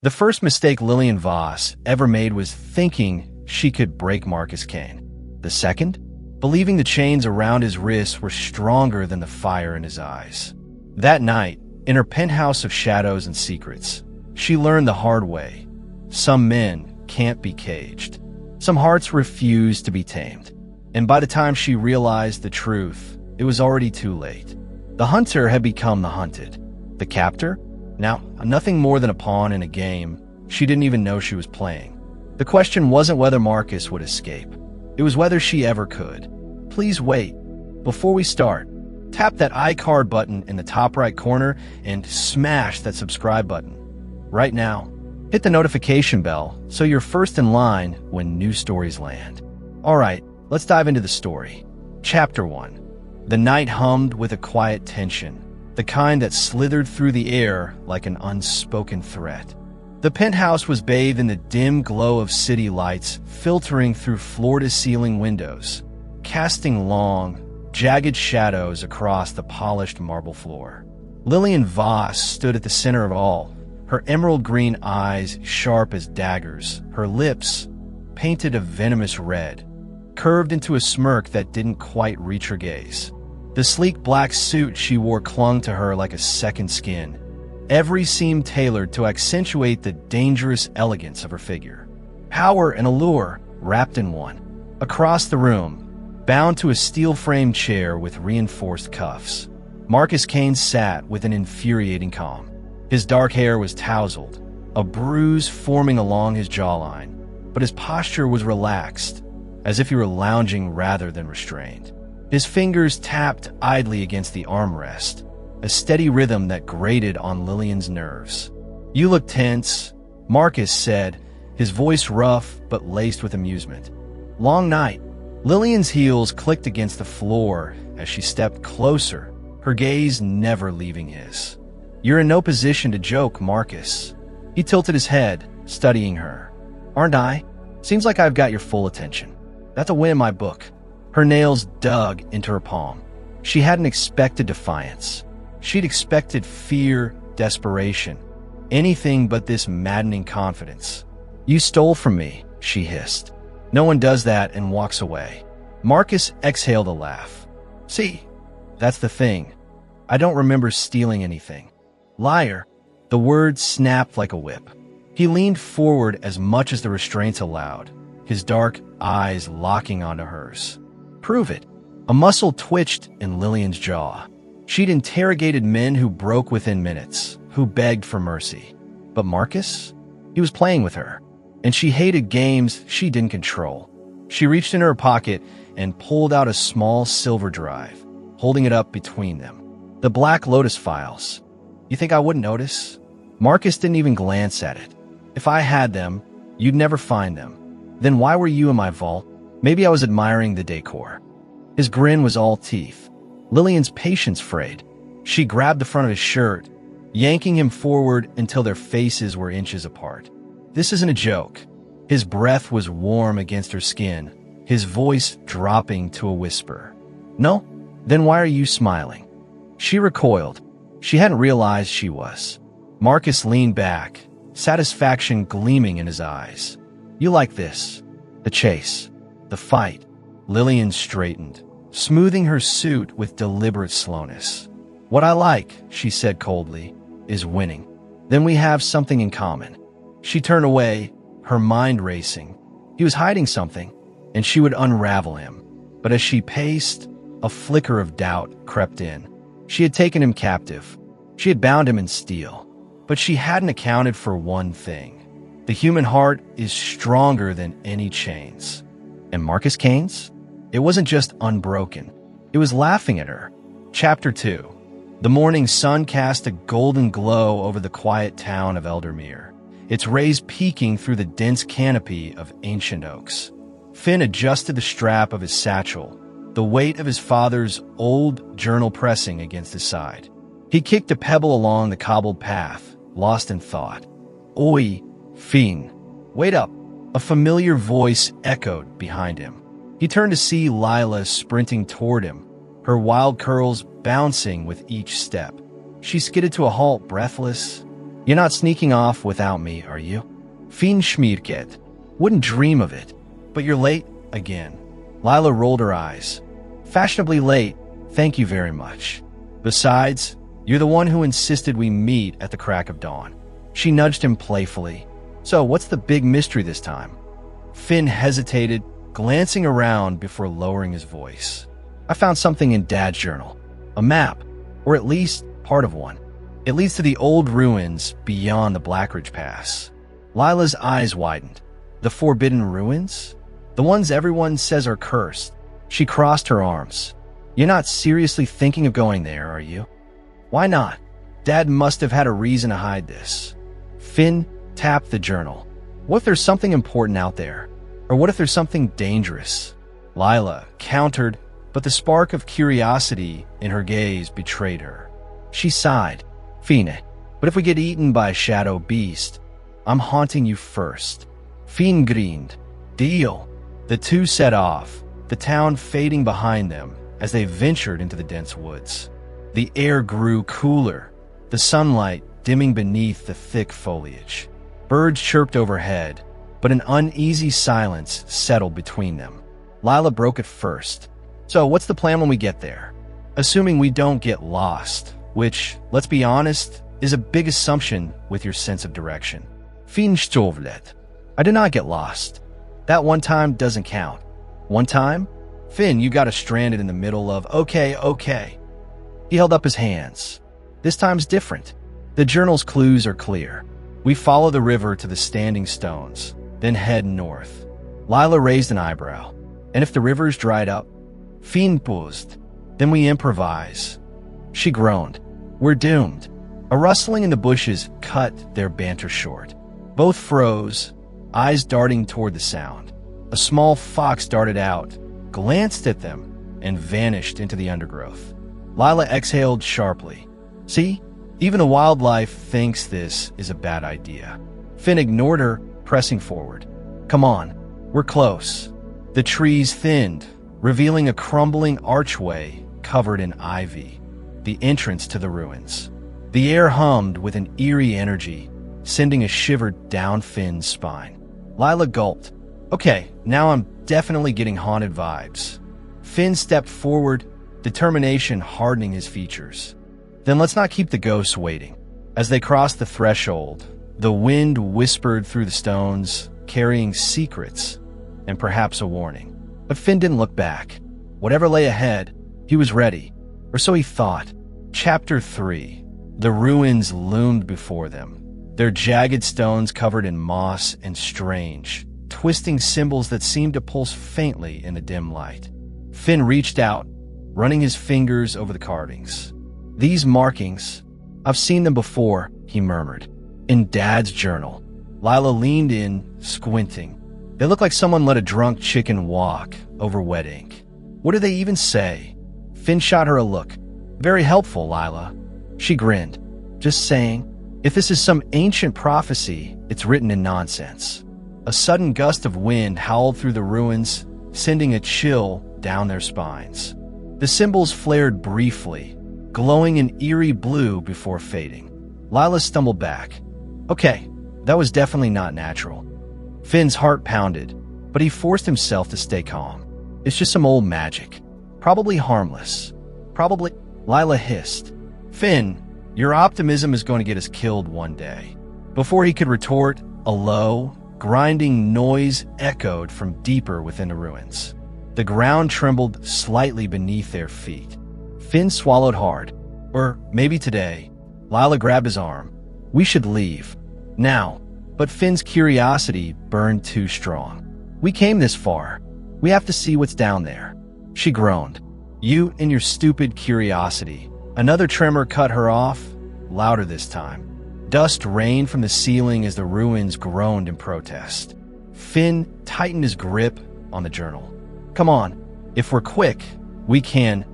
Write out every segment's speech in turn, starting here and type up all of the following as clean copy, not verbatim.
The first mistake Lillian Voss ever made was thinking she could break Marcus Kane. The second, believing the chains around his wrists were stronger than the fire in his eyes. That night, in her penthouse of shadows and secrets, she learned the hard way. Some men can't be caged. Some hearts refuse to be tamed. And by the time she realized the truth, it was already too late. The hunter had become the hunted. The captor? Now, nothing more than a pawn in a game she didn't even know she was playing. The question wasn't whether Marcus would escape. It was whether she ever could. Please wait. Before we start, tap that iCard button in the top right corner and smash that subscribe button. Right now, hit the notification bell so you're first in line when new stories land. Alright, let's dive into the story. Chapter 1. The night hummed with a quiet tension, the kind that slithered through the air like an unspoken threat. The penthouse was bathed in the dim glow of city lights filtering through floor-to-ceiling windows, casting long, jagged shadows across the polished marble floor. Lillian Voss stood at the center of all, her emerald-green eyes sharp as daggers, her lips, painted a venomous red, curved into a smirk that didn't quite reach her gaze. The sleek black suit she wore clung to her like a second skin, every seam tailored to accentuate the dangerous elegance of her figure. Power and allure wrapped in one. Across the room, bound to a steel-framed chair with reinforced cuffs, Marcus Kane sat with an infuriating calm. His dark hair was tousled, a bruise forming along his jawline, but his posture was relaxed, as if he were lounging rather than restrained. His fingers tapped idly against the armrest, a steady rhythm that grated on Lillian's nerves. "You look tense," Marcus said, his voice rough but laced with amusement. "Long night." Lillian's heels clicked against the floor as she stepped closer, her gaze never leaving his. "You're in no position to joke, Marcus." He tilted his head, studying her. "Aren't I? Seems like I've got your full attention. That's a win in my book." Her nails dug into her palm. She hadn't expected defiance. She'd expected fear, desperation, anything but this maddening confidence. "You stole from me," she hissed. "No one does that and walks away." Marcus exhaled a laugh. "See, that's the thing. I don't remember stealing anything." "Liar." The word snapped like a whip. He leaned forward as much as the restraints allowed, his dark eyes locking onto hers. "Prove it." A muscle twitched in Lillian's jaw. She'd interrogated men who broke within minutes, who begged for mercy. But Marcus? He was playing with her, and she hated games she didn't control. She reached into her pocket and pulled out a small silver drive, holding it up between them. "The Black Lotus files. You think I wouldn't notice?" Marcus didn't even glance at it. "If I had them, you'd never find them. Then why were you in my vault?" "Maybe I was admiring the decor." His grin was all teeth. Lillian's patience frayed. She grabbed the front of his shirt, yanking him forward until their faces were inches apart. "This isn't a joke." His breath was warm against her skin, his voice dropping to a whisper. "No? Then why are you smiling?" She recoiled. She hadn't realized she was. Marcus leaned back, satisfaction gleaming in his eyes. "You like this. The chase. The fight." Lillian straightened, smoothing her suit with deliberate slowness. "What I like," she said coldly, "is winning. Then we have something in common." She turned away, her mind racing. He was hiding something, and she would unravel him. But as she paced, a flicker of doubt crept in. She had taken him captive. She had bound him in steel. But she hadn't accounted for one thing. The human heart is stronger than any chains. And Marcus Kane's? It wasn't just unbroken. It was laughing at her. Chapter 2. The morning sun cast a golden glow over the quiet town of Eldermere, its rays peeking through the dense canopy of ancient oaks. Finn adjusted the strap of his satchel, the weight of his father's old journal pressing against his side. He kicked a pebble along the cobbled path, lost in thought. "Oi, Finn, wait up!" A familiar voice echoed behind him. He turned to see Lila sprinting toward him, her wild curls bouncing with each step. She skidded to a halt, breathless. You're not sneaking off without me, are you? Fin schmierket. Wouldn't dream of it. But you're late again. Lila rolled her eyes. Fashionably late, thank you very much. Besides, you're the one who insisted we meet at the crack of dawn. She nudged him playfully. So what's the big mystery this time? Finn hesitated, glancing around before lowering his voice. I found something in Dad's journal. A map, or at least part of one. It leads to the old ruins beyond the Blackridge Pass. Lila's eyes widened. The forbidden ruins? The ones everyone says are cursed. She crossed her arms. You're not seriously thinking of going there, are you? Why not? Dad must have had a reason to hide this. Finn tapped the journal. What if there's something important out there? Or what if there's something dangerous? Lila countered, but the spark of curiosity in her gaze betrayed her. She sighed. Fine, but if we get eaten by a shadow beast, I'm haunting you first. Finn grinned. Deal. The two set off, the town fading behind them as they ventured into the dense woods. The air grew cooler, the sunlight dimming beneath the thick foliage. Birds chirped overhead, but an uneasy silence settled between them. Lila broke it first. So what's the plan when we get there? Assuming we don't get lost, which, let's be honest, is a big assumption with your sense of direction. Finn stovlet. I did not get lost. That one time doesn't count. One time? Finn, you got us stranded in the middle of, okay. He held up his hands. This time's different. The journal's clues are clear. We follow the river to the standing stones, then head north. Lila raised an eyebrow. And if the river's dried up? Finn paused. Then we improvise. She groaned. We're doomed. A rustling in the bushes cut their banter short. Both froze, eyes darting toward the sound. A small fox darted out, glanced at them, and vanished into the undergrowth. Lila exhaled sharply. See? Even the wildlife thinks this is a bad idea. Finn ignored her, pressing forward. Come on, we're close. The trees thinned, revealing a crumbling archway covered in ivy, the entrance to the ruins. The air hummed with an eerie energy, sending a shiver down Finn's spine. Lila gulped. Okay, now I'm definitely getting haunted vibes. Finn stepped forward, determination hardening his features. Then let's not keep the ghosts waiting. As they crossed the threshold, the wind whispered through the stones, carrying secrets and perhaps a warning. But Finn didn't look back. Whatever lay ahead, he was ready, or so he thought. Chapter 3. The ruins loomed before them, their jagged stones covered in moss and strange, twisting symbols that seemed to pulse faintly in the dim light. Finn reached out, running his fingers over the carvings. These markings, I've seen them before, he murmured. In Dad's journal. Lila leaned in, squinting. They look like someone let a drunk chicken walk over wet ink. What do they even say? Finn shot her a look. Very helpful, Lila. She grinned. Just saying, if this is some ancient prophecy, it's written in nonsense. A sudden gust of wind howled through the ruins, sending a chill down their spines. The symbols flared briefly, glowing in eerie blue before fading. Lila stumbled back. Okay, that was definitely not natural. Finn's heart pounded, but he forced himself to stay calm. It's just some old magic. Probably harmless. Probably... Lila hissed. Finn, your optimism is going to get us killed one day. Before he could retort, a low, grinding noise echoed from deeper within the ruins. The ground trembled slightly beneath their feet. Finn swallowed hard. Or maybe today. Lila grabbed his arm. We should leave. Now. But Finn's curiosity burned too strong. We came this far. We have to see what's down there. She groaned. You and your stupid curiosity. Another tremor cut her off, louder this time. Dust rained from the ceiling as the ruins groaned in protest. Finn tightened his grip on the journal. Come on, if we're quick, we can...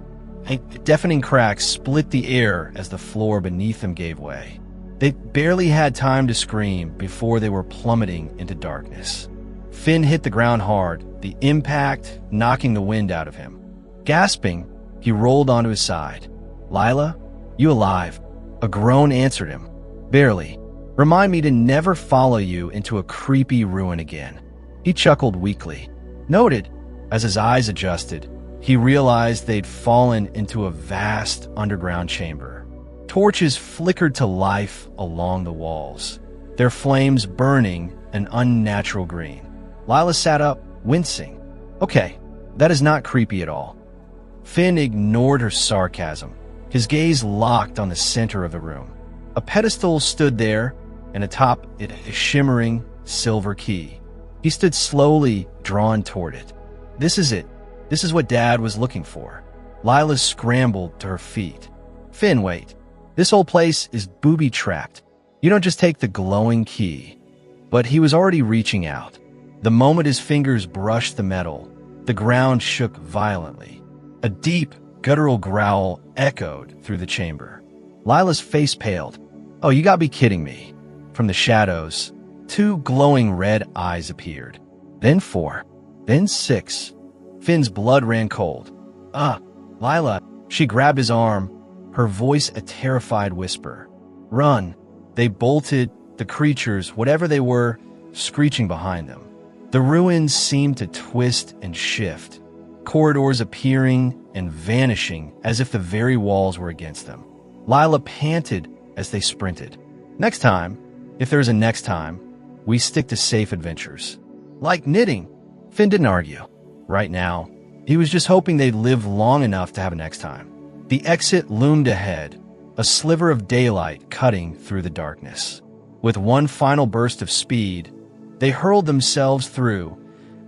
A deafening crack split the air as the floor beneath them gave way. They barely had time to scream before they were plummeting into darkness. Finn hit the ground hard, the impact knocking the wind out of him. Gasping, he rolled onto his side. Lila, you alive? A groan answered him. Barely. Remind me to never follow you into a creepy ruin again." He chuckled weakly. Noted, as his eyes adjusted, he realized they'd fallen into a vast underground chamber. Torches flickered to life along the walls, their flames burning an unnatural green. Lila sat up, wincing. "Okay, that is not creepy at all." Finn ignored her sarcasm, his gaze locked on the center of the room. A pedestal stood there, and atop it a shimmering silver key. He stood slowly, drawn toward it. "This is it. This is what Dad was looking for." Lila scrambled to her feet. "Finn, wait. This whole place is booby-trapped. You don't just take the glowing key." But he was already reaching out. The moment his fingers brushed the metal, the ground shook violently. A deep, guttural growl echoed through the chamber. Lila's face paled. "Oh, you gotta be kidding me." From the shadows, 2 glowing red eyes appeared. Then 4. Then 6. Finn's blood ran cold. Lila." She grabbed his arm, her voice a terrified whisper. "Run." They bolted, the creatures, whatever they were, screeching behind them. The ruins seemed to twist and shift, corridors appearing and vanishing as if the very walls were against them. Lila panted as they sprinted. "Next time, if there's a next time, we stick to safe adventures." Like knitting. Finn didn't argue. Right now, he was just hoping they'd live long enough to have a next time. The exit loomed ahead, a sliver of daylight cutting through the darkness. With one final burst of speed, they hurled themselves through,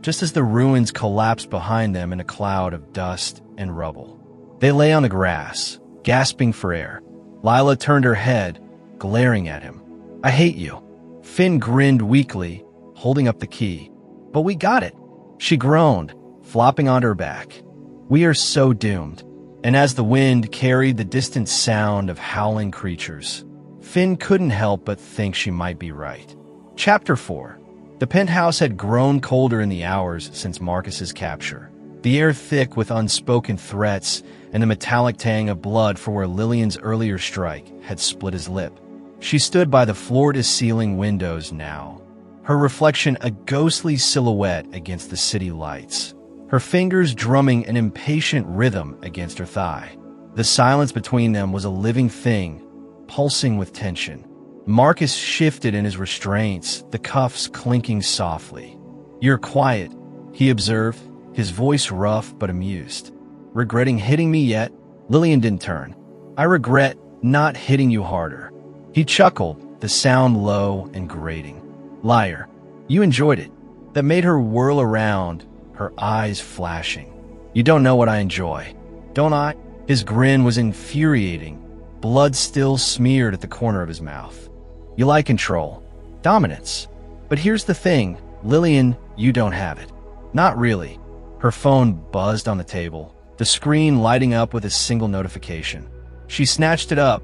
just as the ruins collapsed behind them in a cloud of dust and rubble. They lay on the grass, gasping for air. Lila turned her head, glaring at him. "I hate you." Finn grinned weakly, holding up the key. "But we got it." She groaned, flopping onto her back. "We are so doomed." And as the wind carried the distant sound of howling creatures, Finn couldn't help but think she might be right. Chapter 4. The penthouse had grown colder in the hours since Marcus's capture, the air thick with unspoken threats and the metallic tang of blood for where Lillian's earlier strike had split his lip. She stood by the floor-to-ceiling windows now, her reflection a ghostly silhouette against the city lights, her fingers drumming an impatient rhythm against her thigh. The silence between them was a living thing, pulsing with tension. Marcus shifted in his restraints, the cuffs clinking softly. "You're quiet," he observed, his voice rough but amused. "Regretting hitting me yet?" Lillian didn't turn. "I regret not hitting you harder." He chuckled, the sound low and grating. "Liar. You enjoyed it." That made her whirl around, her eyes flashing. "You don't know what I enjoy, don't I?" His grin was infuriating, blood still smeared at the corner of his mouth. "You like control, dominance. But here's the thing, Lillian, you don't have it." "Not really." Her phone buzzed on the table, the screen lighting up with a single notification. She snatched it up,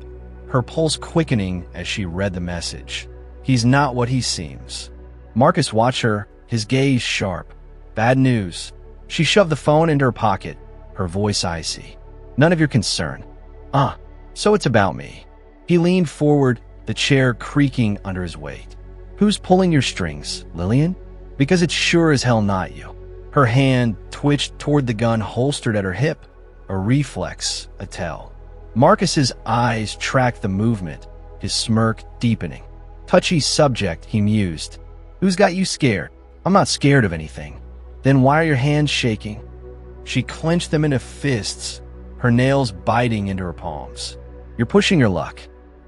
her pulse quickening as she read the message. "He's not what he seems." Marcus watched her, his gaze sharp. "Bad news." She shoved the phone into her pocket, her voice icy. "None of your concern." So it's about me." He leaned forward, the chair creaking under his weight. "Who's pulling your strings, Lillian? Because it's sure as hell not you." Her hand twitched toward the gun holstered at her hip, a reflex, a tell. Marcus's eyes tracked the movement, his smirk deepening. "Touchy subject," he mused. "Who's got you scared?" "I'm not scared of anything." "Then why are your hands shaking?" She clenched them into fists, her nails biting into her palms. "You're pushing your luck,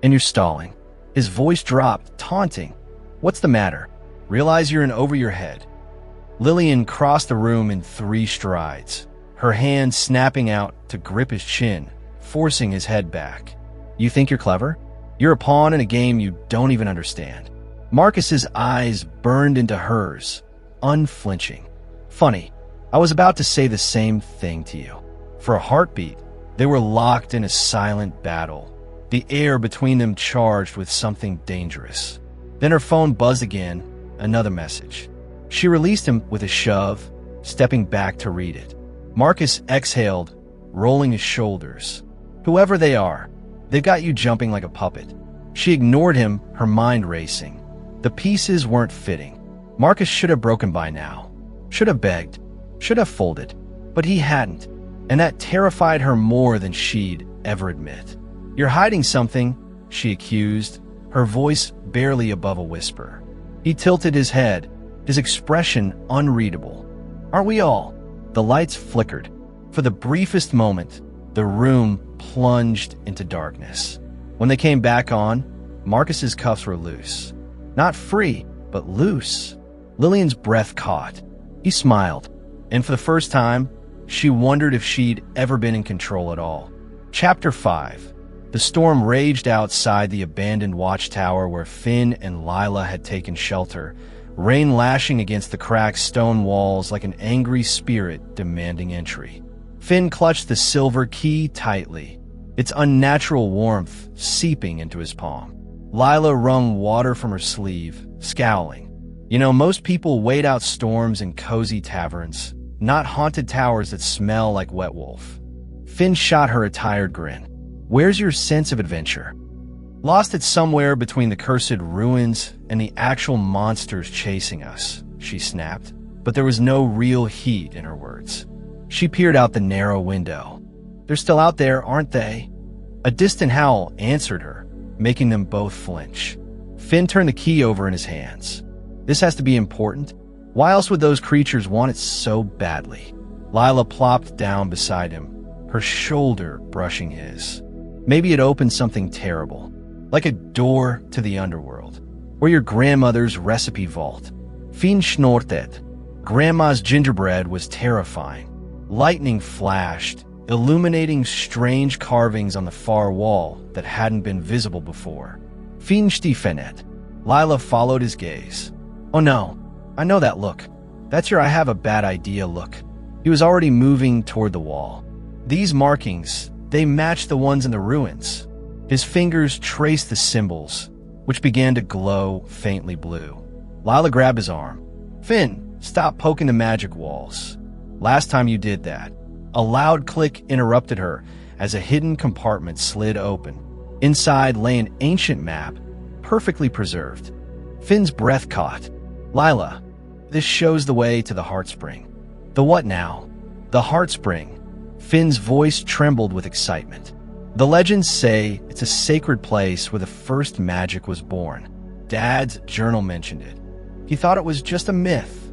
and you're stalling." His voice dropped, taunting. "What's the matter? Realize you're in over your head." Lillian crossed the room in 3 strides, her hand snapping out to grip his chin, forcing his head back. "You think you're clever? You're a pawn in a game you don't even understand." Marcus's eyes burned into hers, unflinching. "Funny, I was about to say the same thing to you." For a heartbeat, they were locked in a silent battle, the air between them charged with something dangerous. Then her phone buzzed again, another message. She released him with a shove, stepping back to read it. Marcus exhaled, rolling his shoulders. "Whoever they are, they've got you jumping like a puppet. She ignored him, her mind racing. The pieces weren't fitting. Marcus should have broken by now. Should have begged. Should have folded. But he hadn't. And that terrified her more than she'd ever admit. "You're hiding something," she accused, her voice barely above a whisper. He tilted his head, his expression unreadable. "Aren't we all?" The lights flickered. For the briefest moment, the room plunged into darkness. When they came back on, Marcus's cuffs were loose. Not free, but loose. Lillian's breath caught. He smiled, and for the first time, she wondered if she'd ever been in control at all. Chapter 5. The storm raged outside the abandoned watchtower where Finn and Lila had taken shelter, rain lashing against the cracked stone walls like an angry spirit demanding entry. Finn clutched the silver key tightly, its unnatural warmth seeping into his palm. Lila wrung water from her sleeve, scowling. You know, most people wait out storms in cozy taverns, not haunted towers that smell like wet wolf. Finn shot her a tired grin. "Where's your sense of adventure?" "Lost it somewhere between the cursed ruins and the actual monsters chasing us," she snapped, but there was no real heat in her words. She peered out the narrow window. "They're still out there, aren't they?" A distant howl answered her, making them both flinch. Finn turned the key over in his hands. "This has to be important. Why else would those creatures want it so badly?" Lila plopped down beside him, her shoulder brushing his. "Maybe it opened something terrible, like a door to the underworld, or your grandmother's recipe vault." Finn snorted. Grandma's gingerbread was terrifying. Lightning flashed, illuminating strange carvings on the far wall that hadn't been visible before. Finn stiffened. Lila followed his gaze. "Oh no, I know that look. That's your I have a bad idea look." He was already moving toward the wall. These markings, they matched the ones in the ruins. His fingers traced the symbols, which began to glow faintly blue. Lila grabbed his arm. "Finn, stop poking the magic walls. Last time you did that." A loud click interrupted her as a hidden compartment slid open. Inside lay an ancient map, perfectly preserved. Finn's breath caught. "Lila, this shows the way to the Heartspring." "The what now?" "The Heartspring." Finn's voice trembled with excitement. "The legends say it's a sacred place where the first magic was born. Dad's journal mentioned it. He thought it was just a myth."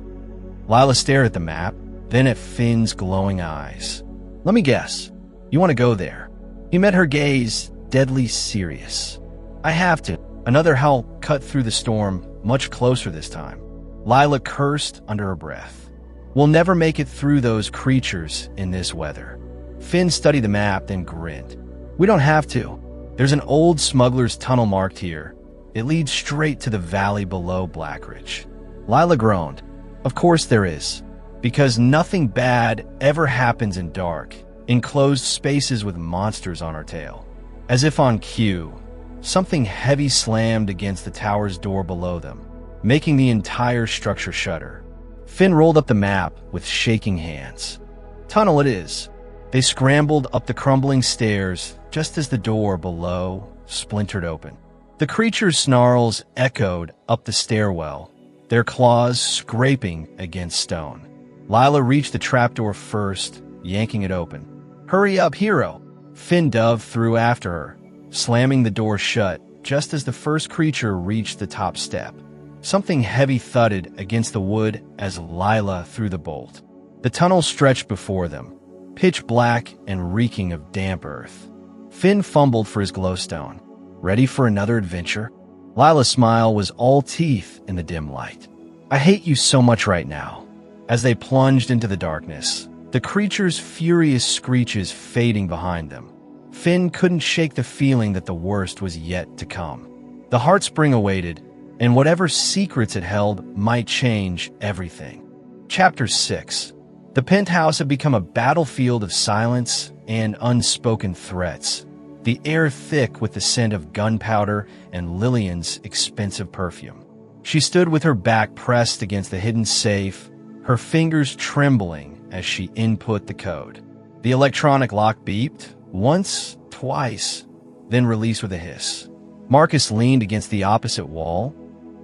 Lila stared at the map, then at Finn's glowing eyes. "Let me guess. You want to go there?" He met her gaze, deadly serious. "I have to." Another howl cut through the storm, much closer this time. Lila cursed under her breath. "We'll never make it through those creatures in this weather." Finn studied the map, then grinned. "We don't have to. There's an old smuggler's tunnel marked here. It leads straight to the valley below Blackridge." Lila groaned. "Of course there is. Because nothing bad ever happens in dark, enclosed spaces with monsters on our tail." As if on cue, something heavy slammed against the tower's door below them, making the entire structure shudder. Finn rolled up the map with shaking hands. "Tunnel it is." They scrambled up the crumbling stairs just as the door below splintered open. The creature's snarls echoed up the stairwell, their claws scraping against stone. Lila reached the trapdoor first, yanking it open. "Hurry up, hero!" Finn dove through after her, slamming the door shut just as the first creature reached the top step. Something heavy thudded against the wood as Lila threw the bolt. The tunnel stretched before them, pitch black and reeking of damp earth. Finn fumbled for his glowstone. "Ready for another adventure?" Lila's smile was all teeth in the dim light. "I hate you so much right now." As they plunged into the darkness, the creature's furious screeches fading behind them, Finn couldn't shake the feeling that the worst was yet to come. The Heartspring awaited, and whatever secrets it held might change everything. Chapter 6. The penthouse had become a battlefield of silence and unspoken threats, the air thick with the scent of gunpowder and Lillian's expensive perfume. She stood with her back pressed against the hidden safe, her fingers trembling as she input the code. The electronic lock beeped, once, twice, then released with a hiss. Marcus leaned against the opposite wall,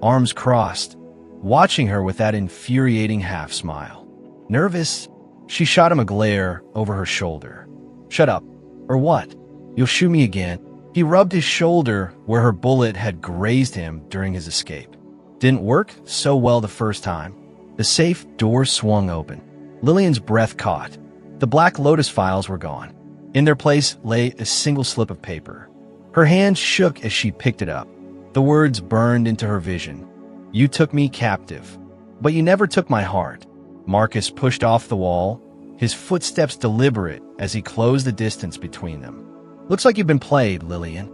arms crossed, watching her with that infuriating half-smile. Nervous, she shot him a glare over her shoulder. "Shut up. Or what? You'll shoot me again." He rubbed his shoulder where her bullet had grazed him during his escape. Didn't work so well the first time. The safe door swung open. Lillian's breath caught. The Black Lotus files were gone. In their place lay a single slip of paper. Her hand shook as she picked it up. The words burned into her vision. "You took me captive, but you never took my heart." Marcus pushed off the wall, his footsteps deliberate as he closed the distance between them. "Looks like you've been played, Lillian."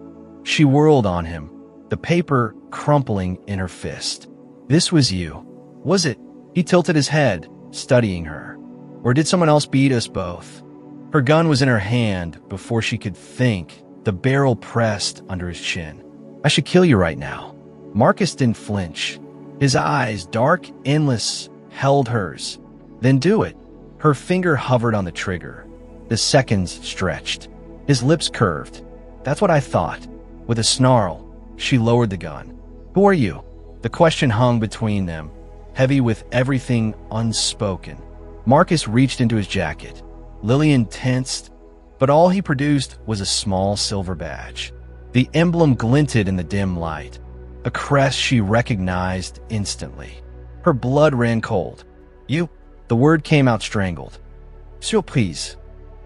She whirled on him, the paper crumpling in her fist. "This was you, was it?" He tilted his head, studying her. "Or did someone else beat us both?" Her gun was in her hand before she could think, the barrel pressed under his chin. "I should kill you right now." Marcus didn't flinch. His eyes, dark, endless, held hers. "Then do it." Her finger hovered on the trigger. The seconds stretched. His lips curved. "That's what I thought." With a snarl, she lowered the gun. "Who are you?" The question hung between them, heavy with everything unspoken. Marcus reached into his jacket. Lillian tensed, but all he produced was a small silver badge. The emblem glinted in the dim light, a crest she recognized instantly. Her blood ran cold. "You?" The word came out strangled. "Surprise."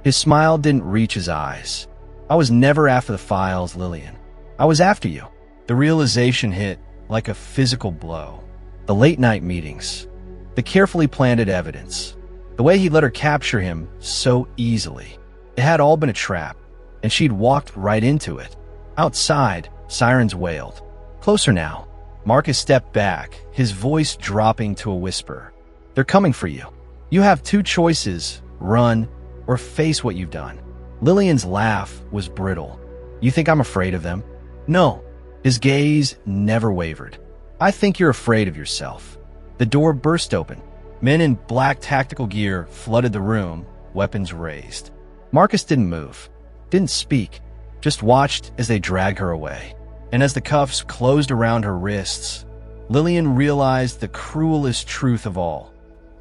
His smile didn't reach his eyes. "I was never after the files, Lillian. I was after you." The realization hit like a physical blow. The late-night meetings, the carefully planted evidence, the way he let her capture him so easily. It had all been a trap, and she'd walked right into it. Outside, sirens wailed. "Closer now." Marcus stepped back, his voice dropping to a whisper. "They're coming for you. You have two choices, run or face what you've done." Lillian's laugh was brittle. "You think I'm afraid of them?" "No." His gaze never wavered. "I think you're afraid of yourself." The door burst open. Men in black tactical gear flooded the room, weapons raised. Marcus didn't move, didn't speak, just watched as they dragged her away. And as the cuffs closed around her wrists, Lillian realized the cruelest truth of all.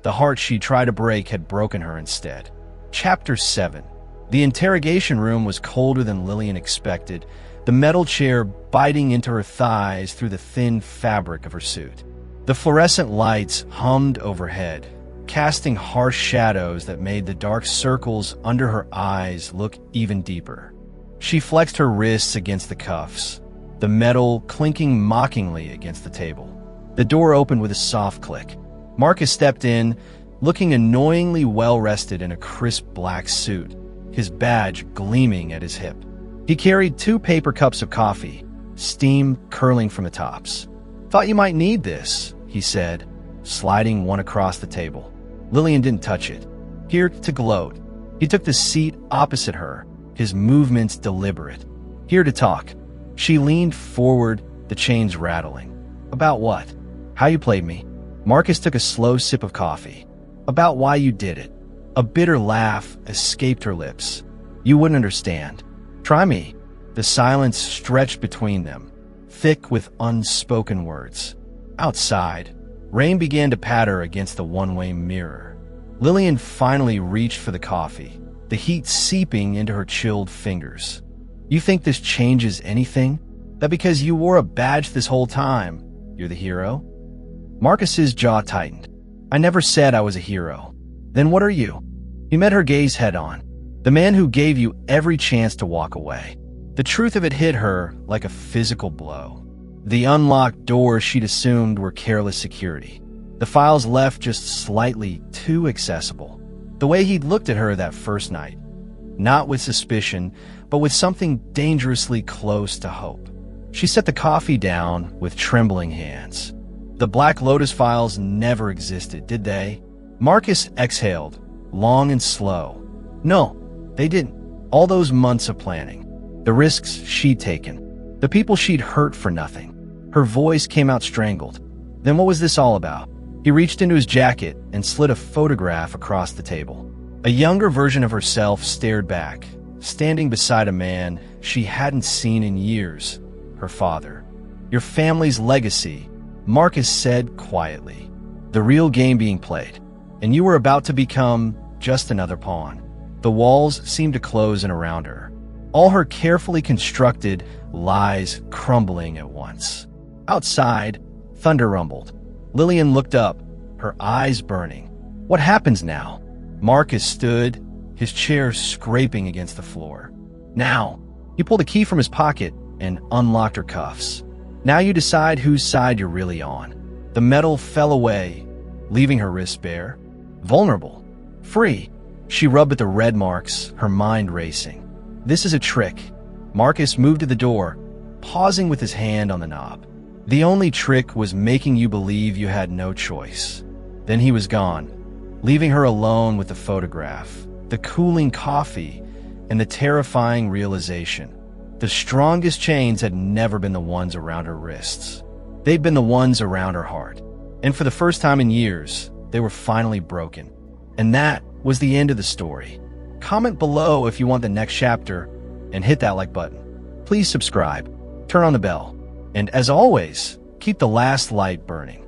The heart she tried to break had broken her instead. Chapter 7. The interrogation room was colder than Lillian expected, the metal chair biting into her thighs through the thin fabric of her suit. The fluorescent lights hummed overhead, casting harsh shadows that made the dark circles under her eyes look even deeper. She flexed her wrists against the cuffs, the metal clinking mockingly against the table. The door opened with a soft click. Marcus stepped in, looking annoyingly well-rested in a crisp black suit, his badge gleaming at his hip. He carried 2 paper cups of coffee, steam curling from the tops. "Thought you might need this," he said, sliding one across the table. Lillian didn't touch it. Here to gloat. He took the seat opposite her, his movements deliberate. "Here to talk." She leaned forward, the chains rattling. "About what?" "How you played me." Marcus took a slow sip of coffee. "About why you did it." A bitter laugh escaped her lips. "You wouldn't understand." "Try me." The silence stretched between them, thick with unspoken words. Outside, rain began to patter against the one-way mirror. Lillian finally reached for the coffee, the heat seeping into her chilled fingers. "You think this changes anything? That because you wore a badge this whole time, you're the hero?" Marcus's jaw tightened. "I never said I was a hero." "Then what are you?" He met her gaze head-on. "The man who gave you every chance to walk away." The truth of it hit her like a physical blow. The unlocked doors she'd assumed were careless security. The files left just slightly too accessible. The way he'd looked at her that first night. Not with suspicion, but with something dangerously close to hope. She set the coffee down with trembling hands. The Black Lotus files never existed, did they? Marcus exhaled, long and slow. No, they didn't. All those months of planning. The risks she'd taken. The people she'd hurt for nothing. Her voice came out strangled. Then what was this all about? He reached into his jacket and slid a photograph across the table. A younger version of herself stared back, standing beside a man she hadn't seen in years, her her father. Your family's legacy, Marcus said quietly. The real game being played, and you were about to become just another pawn. The walls seemed to close in around her, all her carefully constructed lies crumbling at once. Outside, thunder rumbled. Lillian looked up, her eyes burning. What happens now? Marcus stood, his chair scraping against the floor. Now, he pulled a key from his pocket and unlocked her cuffs. Now you decide whose side you're really on. The metal fell away, leaving her wrists bare. Vulnerable. Free. She rubbed at the red marks, her mind racing. This is a trick. Marcus moved to the door, pausing with his hand on the knob. The only trick was making you believe you had no choice. Then he was gone, leaving her alone with the photograph, the cooling coffee, and the terrifying realization. The strongest chains had never been the ones around her wrists. They'd been the ones around her heart. And for the first time in years, they were finally broken. And that was the end of the story. Comment below if you want the next chapter, and hit that like button. Please subscribe, turn on the bell, and as always, keep the last light burning.